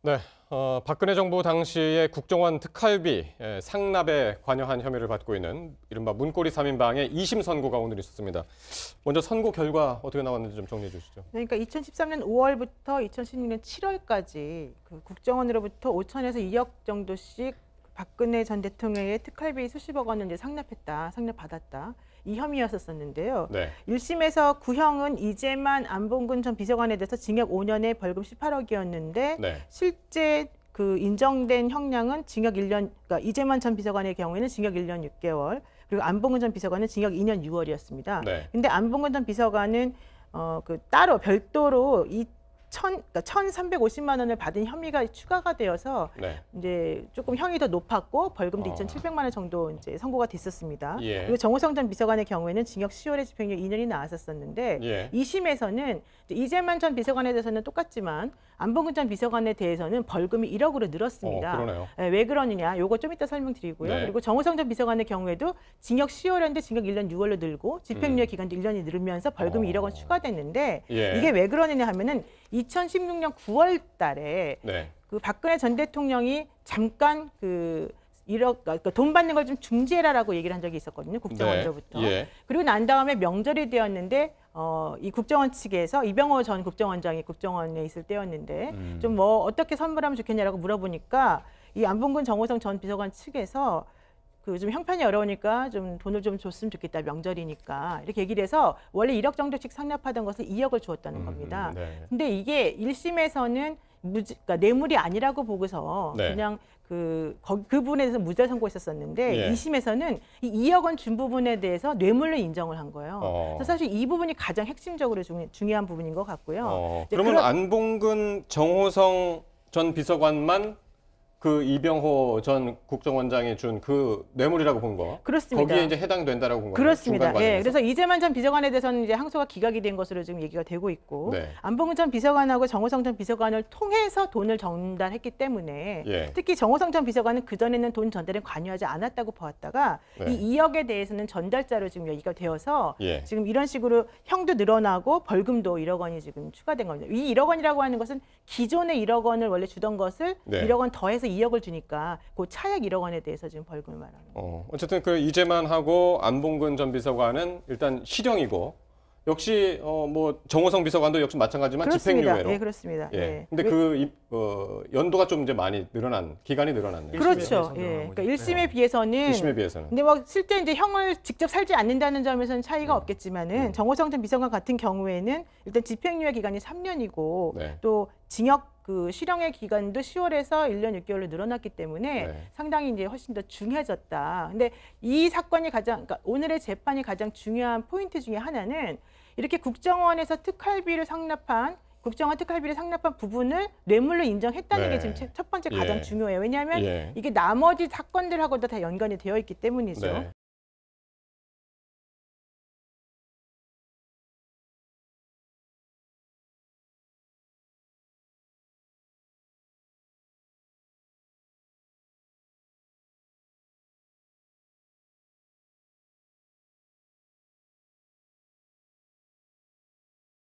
네, 박근혜 정부 당시에 국정원 특활비 상납에 관여한 혐의를 받고 있는 이른바 문고리 3인방의 2심 선고가 오늘 있었습니다. 먼저 선고 결과 어떻게 나왔는지 좀 정리해 주시죠. 그러니까 2013년 5월부터 2016년 7월까지 그 국정원으로부터 5천에서 2억 정도씩 박근혜 전 대통령의 특활비 수십억 원을 이제 상납받았다. 이 혐의였었는데요. 네. 1심에서 구형은 이재만 안봉근 전 비서관에 대해서 징역 5년에 벌금 18억이었는데 네. 실제 그 인정된 형량은 징역 1년, 그러니까 이재만 전 비서관의 경우에는 징역 1년 6개월, 그리고 안봉근 전 비서관은 징역 2년 6월이었습니다. 네. 근데 안봉근 전 비서관은 따로 별도로 그러니까 1,350만 원을 받은 혐의가 추가가 되어서 네. 이제 조금 형이 더 높았고 벌금도 2,700만 원 정도 이제 선고가 됐었습니다. 예. 그리고 정호성 전 비서관의 경우에는 징역 10월에 집행유예 2년이 나왔었는데 예. 2심에서는 이재만 전 비서관에 대해서는 똑같지만 안봉근 전 비서관에 대해서는 벌금이 1억으로 늘었습니다. 그러네요. 네, 왜 그러느냐? 요거 좀 이따 설명드리고요. 네. 그리고 정호성 전 비서관의 경우에도 징역 10월인데 징역 1년 6월로 늘고 집행유예 기간도 1년이 늘면서 벌금이 1억 원 추가됐는데 예. 이게 왜 그러느냐 하면은 2016년 9월 달에 네. 그 박근혜 전 대통령이 잠깐 그러니까 돈 받는 걸 좀 중지해라라고 얘기를 한 적이 있었거든요. 국정원으로부터. 네. 예. 그리고 난 다음에 명절이 되었는데 이 국정원 측에서 이병호 전 국정원장이 국정원에 있을 때였는데 좀 뭐 어떻게 선물하면 좋겠냐라고 물어보니까 이 안봉근 정호성 전 비서관 측에서 그 좀 형편이 어려우니까 좀 돈을 좀 줬으면 좋겠다, 명절이니까 이렇게 얘기를 해서 원래 1억 정도씩 상납하던 것을 2억을 주었다는 겁니다. 네. 근데 이게 1심에서는 그러니까 뇌물이 아니라고 보고서 네. 그냥 그 부분에 대해서 무죄 선고했었었는데 예. 2심에서는 이 2억 원 준 부분에 대해서 뇌물로 인정을 한 거예요. 그래서 사실 이 부분이 가장 핵심적으로 중요한 부분인 것 같고요. 그러면 안봉근, 정호성 전 비서관만 그 이병호 전 국정원장이 준 그 뇌물이라고 본 거. 그렇습니다. 거기에 이제 해당된다라고 본 거예요. 그렇습니다. 예, 그래서 이재만 전 비서관에 대해서는 이제 항소가 기각이 된 것으로 지금 얘기가 되고 있고, 네. 안봉근 전 비서관하고 정호성 전 비서관을 통해서 돈을 전달했기 때문에 예. 특히 정호성 전 비서관은 그 전에는 돈 전달에 관여하지 않았다고 보았다가 네. 이 2억에 대해서는 전달자로 지금 얘기가 되어서 예. 지금 이런 식으로 형도 늘어나고 벌금도 1억 원이 지금 추가된 겁니다. 이 1억 원이라고 하는 것은 기존의 1억 원을 원래 주던 것을 네. 1억 원 더해서 2억을 주니까 그 차액 1억 원에 대해서 지금 벌금을 말하는 거예요. 어쨌든 그 이재만하고 안봉근 전 비서관은 일단 실형이고 역시 뭐 정호성 비서관도 역시 마찬가지지만 집행유예로. 네, 그렇습니다. 예. 근데 그 연도가 좀 이제 많이 기간이 늘어났네요. 그렇죠. 예. 그러니까 1심에 비해서는. 1심에 비해서는. 근데 뭐 실제 이제 형을 직접 살지 않는다는 점에서는 차이가 없겠지만은 정호성 전 비서관 같은 경우에는 일단 집행유예 기간이 3년이고 네. 또 징역 그 실형의 기간도 10월에서 1년 6개월로 늘어났기 때문에 네. 상당히 이제 훨씬 더 중요해졌다. 근데 이 사건이 그러니까 오늘의 재판이 가장 중요한 포인트 중에 하나는 이렇게 국정원 특활비를 상납한 부분을 뇌물로 인정했다는 네. 게 지금 첫 번째 가장 예. 중요해요. 왜냐하면 예. 이게 나머지 사건들하고도 다 연관이 되어 있기 때문이죠. 네.